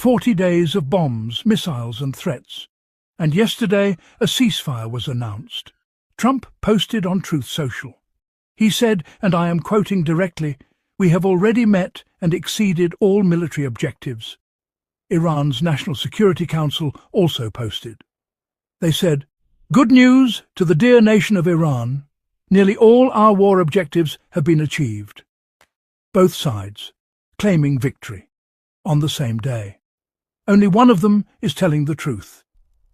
40 days of bombs, missiles and threats. And yesterday, a ceasefire was announced. Trump posted on Truth Social. He said, and I am quoting directly, "We have already met and exceeded all military objectives." Iran's National Security Council also posted. They said, "Good news to the dear nation of Iran. Nearly all our war objectives have been achieved." Both sides claiming victory on the same day. Only one of them is telling the truth.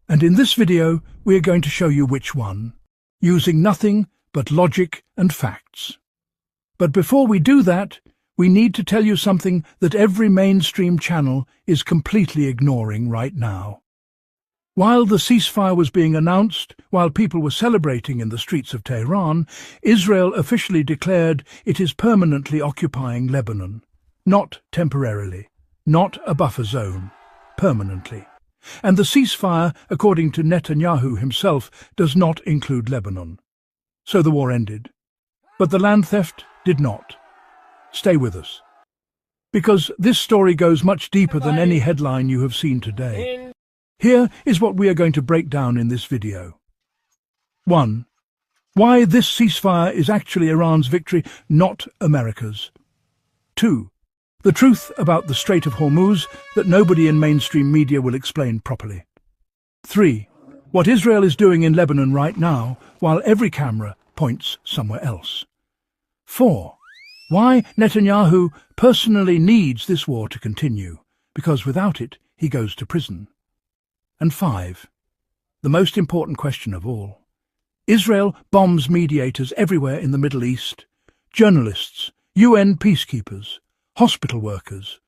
And in this video, we are going to show you which one, using nothing but logic and facts. But before we do that, we need to tell you something that every mainstream channel is completely ignoring right now. While the ceasefire was being announced, while people were celebrating in the streets of Tehran, Israel officially declared it is permanently occupying Lebanon. Not temporarily, not a buffer zone, permanently. And the ceasefire, according to Netanyahu himself, does not include Lebanon. So the war ended. But the land theft did not. Stay with us, because this story goes much deeper than any headline you have seen today. Here is what we are going to break down in this video. 1. Why this ceasefire is actually Iran's victory, not America's. 2. The truth about the Strait of Hormuz that nobody in mainstream media will explain properly. 3. What Israel is doing in Lebanon right now, while every camera points somewhere else. 4. Why Netanyahu personally needs this war to continue, because without it, he goes to prison. And 5. The most important question of all. Israel bombs mediators everywhere in the Middle East, journalists, UN peacekeepers, hospital workers.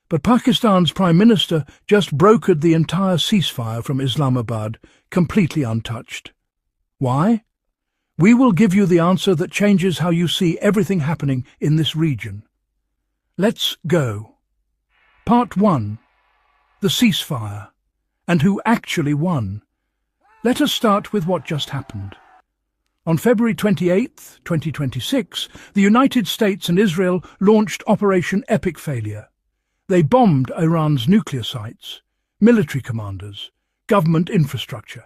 But Pakistan's Prime Minister just brokered the entire ceasefire from Islamabad, completely untouched. Why? We will give you the answer that changes how you see everything happening in this region. Let's go. Part 1. The ceasefire, and who actually won. Let us start with what just happened. On February 28, 2026, the United States and Israel launched Operation Epic Failure. They bombed Iran's nuclear sites, military commanders, government infrastructure.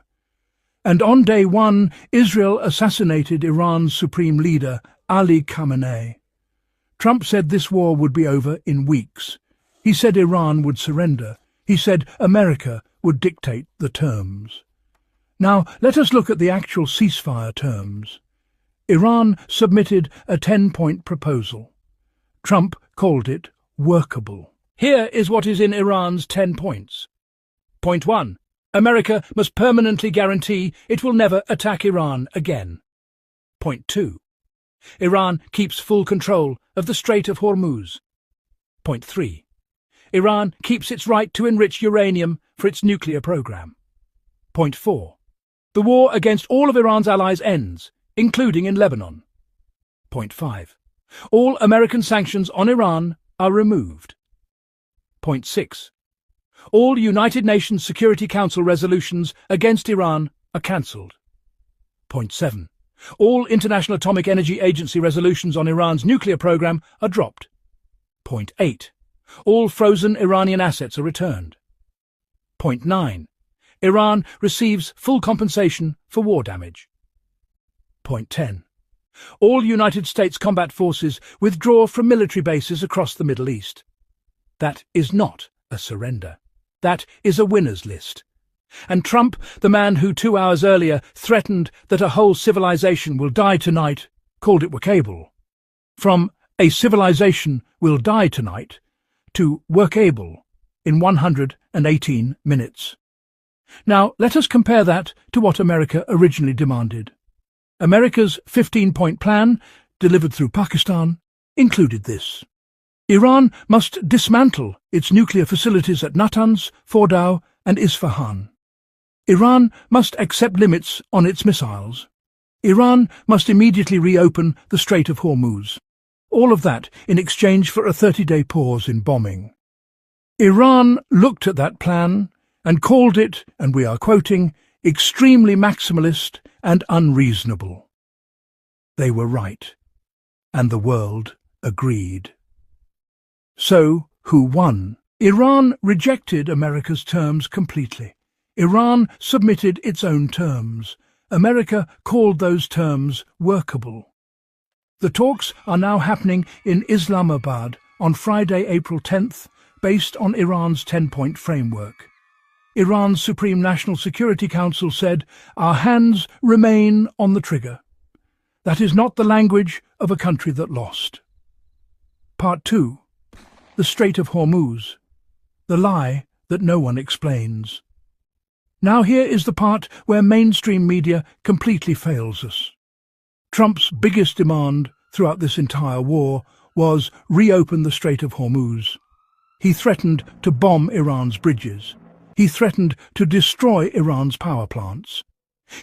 And on day 1, Israel assassinated Iran's supreme leader, Ali Khamenei. Trump said this war would be over in weeks. He said Iran would surrender. He said America would dictate the terms. Now, let us look at the actual ceasefire terms. Iran submitted a 10-point proposal. Trump called it workable. Here is what is in Iran's 10 points. Point 1. America must permanently guarantee it will never attack Iran again. Point 2. Iran keeps full control of the Strait of Hormuz. Point 3. Iran keeps its right to enrich uranium for its nuclear program. Point 4. The war against all of Iran's allies ends, including in Lebanon. Point 5. All American sanctions on Iran are removed. Point 6. All United Nations Security Council resolutions against Iran are cancelled. Point 7. All International Atomic Energy Agency resolutions on Iran's nuclear program are dropped. Point 8. All frozen Iranian assets are returned. Point 9. Iran receives full compensation for war damage. Point 10. All United States combat forces withdraw from military bases across the Middle East. That is not a surrender. That is a winner's list. And Trump, the man who 2 hours earlier threatened that a whole civilization will die tonight, called it workable. From a civilization will die tonight to workable in 118 minutes. Now, let us compare that to what America originally demanded. America's 15-point plan, delivered through Pakistan, included this. Iran must dismantle its nuclear facilities at Natanz, Fordow and Isfahan. Iran must accept limits on its missiles. Iran must immediately reopen the Strait of Hormuz. All of that in exchange for a 30-day pause in bombing. Iran looked at that plan and called it, and we are quoting, extremely maximalist and unreasonable. They were right, and the world agreed. So, who won? Iran rejected America's terms completely. Iran submitted its own terms. America called those terms workable. The talks are now happening in Islamabad on Friday, April 10th, based on Iran's 10-point framework. Iran's Supreme National Security Council said, "Our hands remain on the trigger." That is not the language of a country that lost. Part 2. The Strait of Hormuz. The lie that no one explains. Now here is the part where mainstream media completely fails us. Trump's biggest demand throughout this entire war was reopen the Strait of Hormuz. He threatened to bomb Iran's bridges. He threatened to destroy Iran's power plants.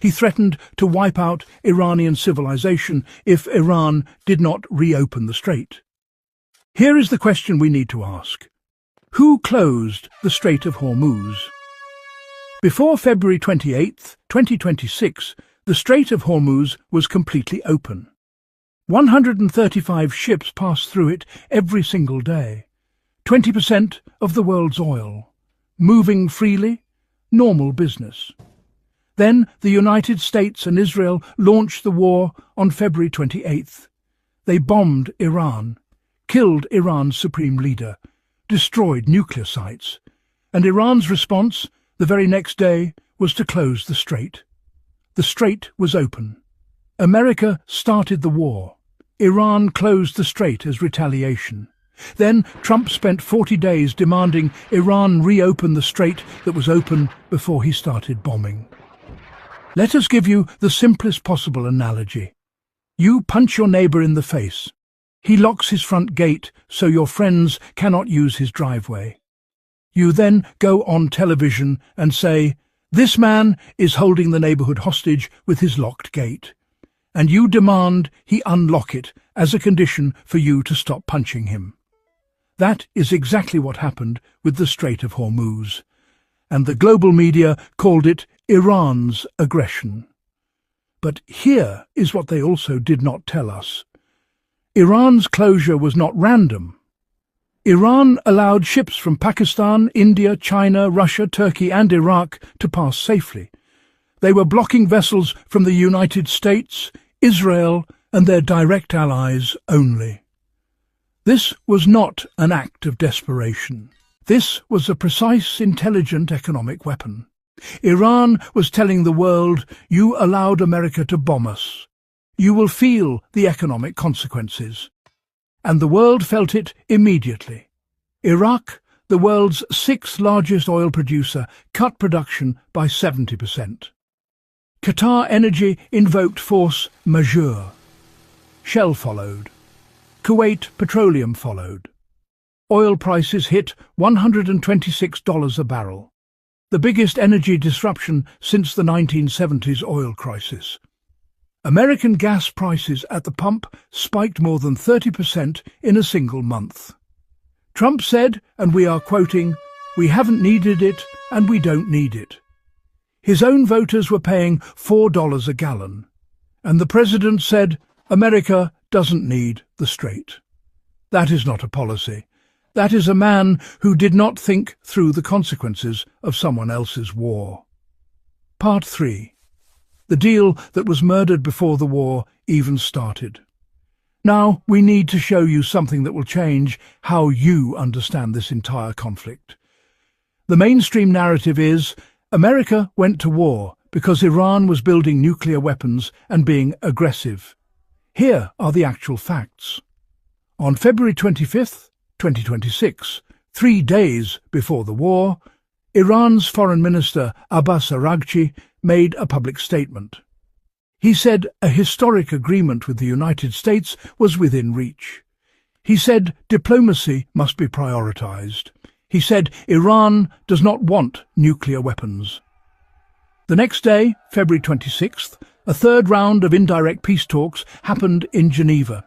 He threatened to wipe out Iranian civilization if Iran did not reopen the strait. Here is the question we need to ask. Who closed the Strait of Hormuz? Before February 28, 2026, the Strait of Hormuz was completely open. 135 ships passed through it every single day. 20% of the world's oil. Moving freely, normal business. Then the United States and Israel launched the war on February 28th. They bombed Iran, killed Iran's supreme leader, destroyed nuclear sites, and Iran's response the very next day was to close the strait. The strait was open. America started the war. Iran closed the strait as retaliation. Then Trump spent 40 days demanding Iran reopen the strait that was open before he started bombing. Let us give you the simplest possible analogy. You punch your neighbor in the face. He locks his front gate so your friends cannot use his driveway. You then go on television and say, "This man is holding the neighborhood hostage with his locked gate." And you demand he unlock it as a condition for you to stop punching him. That is exactly what happened with the Strait of Hormuz, and the global media called it Iran's aggression. But here is what they also did not tell us. Iran's closure was not random. Iran allowed ships from Pakistan, India, China, Russia, Turkey and Iraq to pass safely. They were blocking vessels from the United States, Israel and their direct allies only. This was not an act of desperation. This was a precise, intelligent economic weapon. Iran was telling the world, "You allowed America to bomb us. You will feel the economic consequences." And the world felt it immediately. Iraq, the world's sixth largest oil producer, cut production by 70%. Qatar Energy invoked force majeure. Shell followed. Kuwait Petroleum followed. Oil prices hit $126 a barrel, the biggest energy disruption since the 1970s oil crisis. American gas prices at the pump spiked more than 30% in a single month. Trump said, and we are quoting, "We haven't needed it and we don't need it." His own voters were paying $4 a gallon, and the president said, "America doesn't need the strait." That is not a policy. That is a man who did not think through the consequences of someone else's war. Part 3. The deal that was murdered before the war even started. Now we need to show you something that will change how you understand this entire conflict. The mainstream narrative is, America went to war because Iran was building nuclear weapons and being aggressive. Here are the actual facts. On February 25th, 2026, 3 days before the war, Iran's Foreign Minister Abbas Araghchi made a public statement. He said a historic agreement with the United States was within reach. He said diplomacy must be prioritized. He said Iran does not want nuclear weapons. The next day, February 26th, a third round of indirect peace talks happened in Geneva,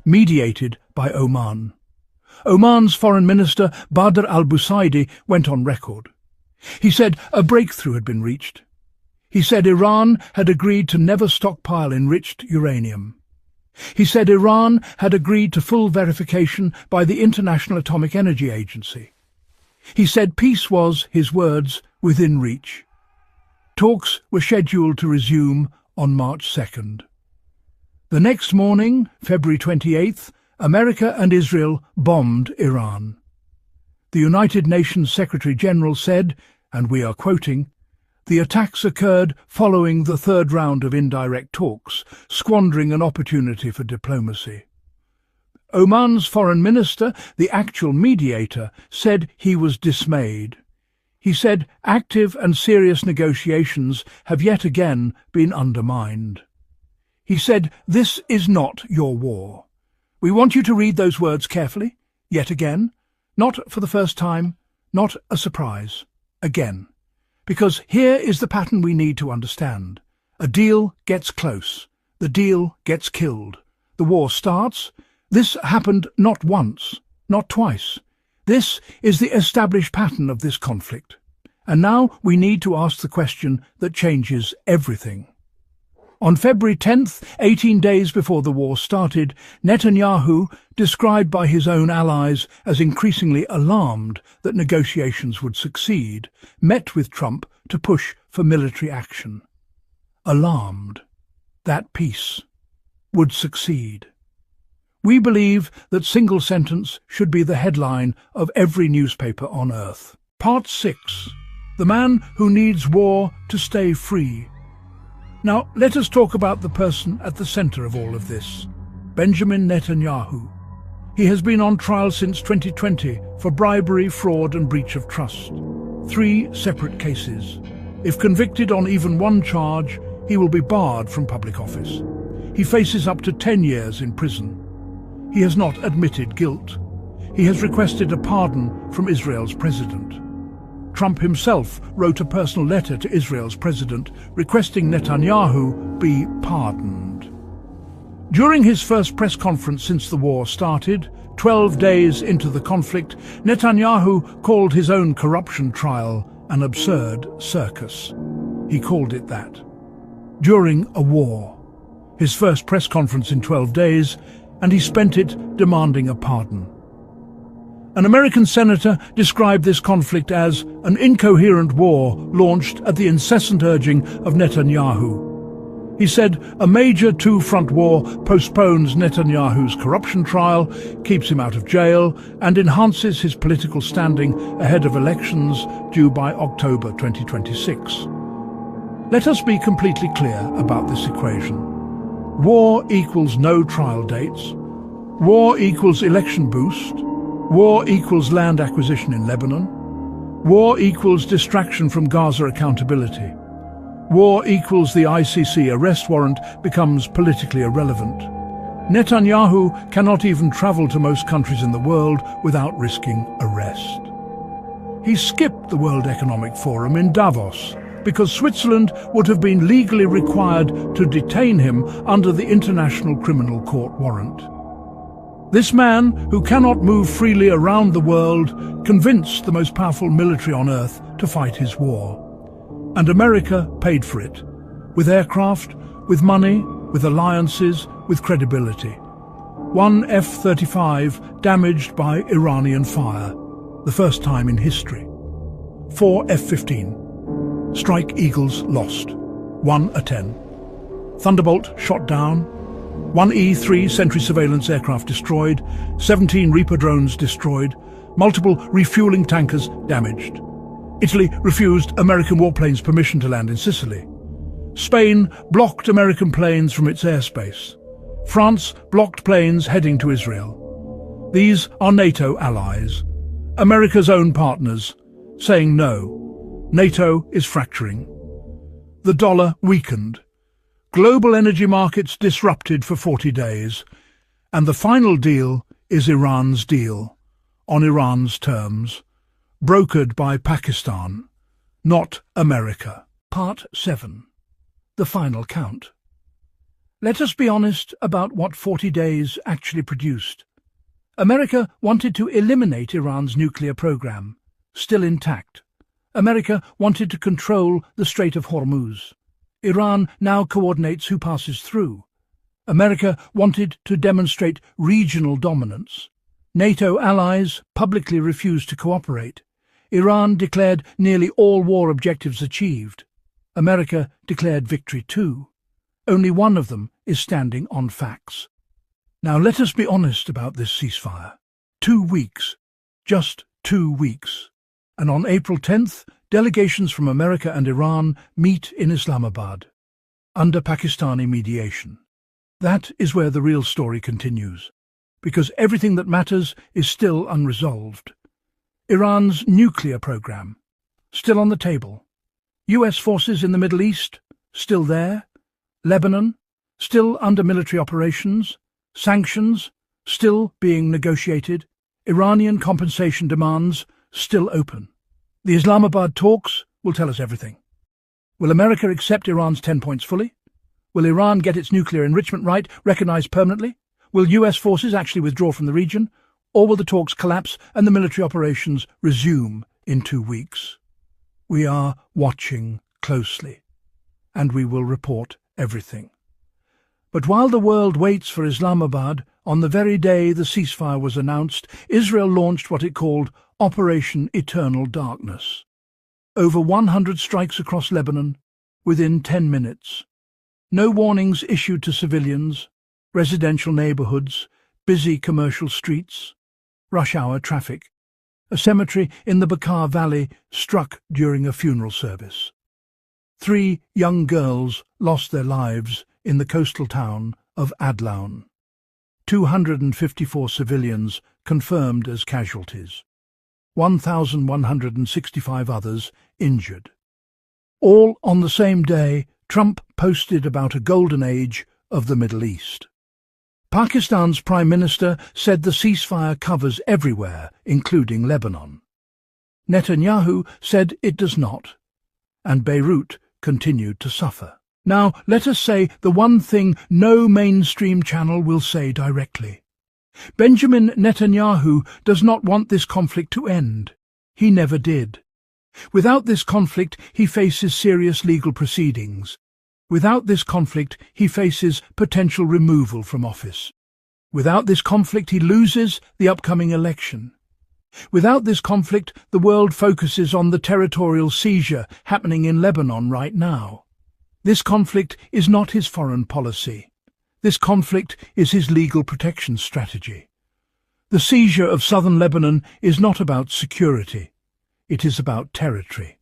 mediated by Oman. Oman's Foreign Minister Badr al-Busaidi went on record. He said a breakthrough had been reached. He said Iran had agreed to never stockpile enriched uranium. He said Iran had agreed to full verification by the International Atomic Energy Agency. He said peace was, his words, within reach. Talks were scheduled to resume on March 2nd. The next morning, February 28th, America and Israel bombed Iran. The United Nations Secretary-General said, and we are quoting, "The attacks occurred following the third round of indirect talks, squandering an opportunity for diplomacy." Oman's foreign minister, the actual mediator, said he was dismayed. He said active and serious negotiations have yet again been undermined. He said, "This is not your war." We want you to read those words carefully, yet again, not for the first time, not a surprise, again. Because here is the pattern we need to understand. A deal gets close. The deal gets killed. The war starts. This happened not once, not twice. This is the established pattern of this conflict. And now we need to ask the question that changes everything. On February 10th, 18 days before the war started, Netanyahu, described by his own allies as increasingly alarmed that negotiations would succeed, met with Trump to push for military action. Alarmed that peace would succeed. We believe that single sentence should be the headline of every newspaper on earth. Part 6. The man who needs war to stay free. Now, let us talk about the person at the center of all of this, Benjamin Netanyahu. He has been on trial since 2020 for bribery, fraud and breach of trust. 3 separate cases. If convicted on even one charge, he will be barred from public office. He faces up to 10 years in prison. He has not admitted guilt. He has requested a pardon from Israel's president. Trump himself wrote a personal letter to Israel's president requesting Netanyahu be pardoned. During his first press conference since the war started, 12 days into the conflict, Netanyahu called his own corruption trial an absurd circus. He called it that. During a war. His first press conference in 12 days, and he spent it demanding a pardon. An American senator described this conflict as an incoherent war launched at the incessant urging of Netanyahu. He said a major two-front war postpones Netanyahu's corruption trial, keeps him out of jail, and enhances his political standing ahead of elections due by October 2026. Let us be completely clear about this equation. War equals no trial dates. War equals election boost. War equals land acquisition in Lebanon. War equals distraction from Gaza accountability. War equals the ICC arrest warrant becomes politically irrelevant. Netanyahu cannot even travel to most countries in the world without risking arrest. He skipped the World Economic Forum in Davos because Switzerland would have been legally required to detain him under the International Criminal Court warrant. This man, who cannot move freely around the world, convinced the most powerful military on earth to fight his war. And America paid for it, with aircraft, with money, with alliances, with credibility. 1 F-35 damaged by Iranian fire, the first time in history. 4 F-15. Strike Eagles lost, 1 a 10. Thunderbolt shot down. 1 E-3 Sentry surveillance aircraft destroyed, 17 Reaper drones destroyed, multiple refueling tankers damaged. Italy refused American warplanes permission to land in Sicily. Spain blocked American planes from its airspace. France blocked planes heading to Israel. These are NATO allies, America's own partners, saying no. NATO is fracturing. The dollar weakened. Global energy markets disrupted for 40 days. And the final deal is Iran's deal, on Iran's terms, brokered by Pakistan, not America. Part 7. The final count. Let us be honest about what 40 days actually produced. America wanted to eliminate Iran's nuclear program, still intact. America wanted to control the Strait of Hormuz. Iran now coordinates who passes through. America wanted to demonstrate regional dominance. NATO allies publicly refused to cooperate. Iran declared nearly all war objectives achieved. America declared victory too. Only one of them is standing on facts. Now let us be honest about this ceasefire. 2 weeks. Just 2 weeks. And on April 10th, delegations from America and Iran meet in Islamabad, under Pakistani mediation. That is where the real story continues, because everything that matters is still unresolved. Iran's nuclear program, still on the table. US forces in the Middle East, still there. Lebanon, still under military operations. Sanctions, still being negotiated. Iranian compensation demands, still open. The Islamabad talks will tell us everything. Will America accept Iran's 10 points fully? Will Iran get its nuclear enrichment right recognized permanently? Will US forces actually withdraw from the region? Or will the talks collapse and the military operations resume in 2 weeks? We are watching closely, and we will report everything. But while the world waits for Islamabad, on the very day the ceasefire was announced, Israel launched what it called Operation Eternal Darkness. Over 100 strikes across Lebanon within 10 minutes. No warnings issued to civilians, residential neighborhoods, busy commercial streets, rush-hour traffic. A cemetery in the Bekaa Valley struck during a funeral service. 3 young girls lost their lives in the coastal town of Adlaun. 254 civilians confirmed as casualties. 1,165 others injured. All on the same day, Trump posted about a golden age of the Middle East. Pakistan's Prime Minister said the ceasefire covers everywhere, including Lebanon. Netanyahu said it does not, and Beirut continued to suffer. Now, let us say the one thing no mainstream channel will say directly. Benjamin Netanyahu does not want this conflict to end. He never did. Without this conflict, he faces serious legal proceedings. Without this conflict, he faces potential removal from office. Without this conflict, he loses the upcoming election. Without this conflict, the world focuses on the territorial seizure happening in Lebanon right now. This conflict is not his foreign policy. This conflict is his legal protection strategy. The seizure of southern Lebanon is not about security. It is about territory.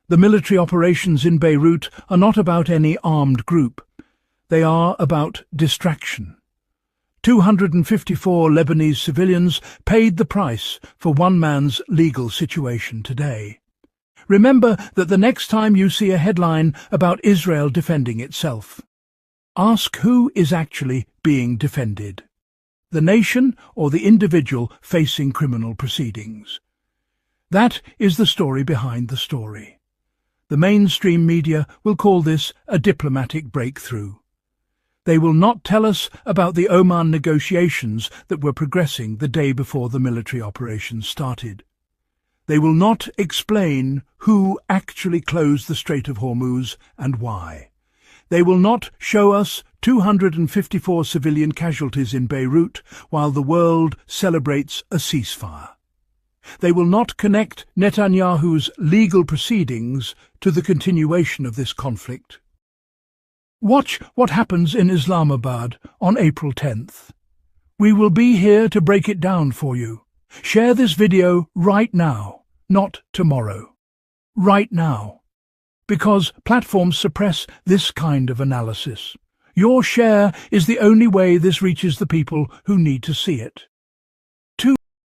The military operations in Beirut are not about any armed group. They are about distraction. 254 Lebanese civilians paid the price for one man's legal situation today. Remember that the next time you see a headline about Israel defending itself, ask who is actually being defended, the nation or the individual facing criminal proceedings. That is the story behind the story. The mainstream media will call this a diplomatic breakthrough. They will not tell us about the Oman negotiations that were progressing the day before the military operations started. They will not explain who actually closed the Strait of Hormuz and why. They will not show us 254 civilian casualties in Beirut while the world celebrates a ceasefire. They will not connect Netanyahu's legal proceedings to the continuation of this conflict. Watch what happens in Islamabad on April 10th. We will be here to break it down for you. Share this video right now. Not tomorrow. Right now. Because platforms suppress this kind of analysis. Your share is the only way this reaches the people who need to see it.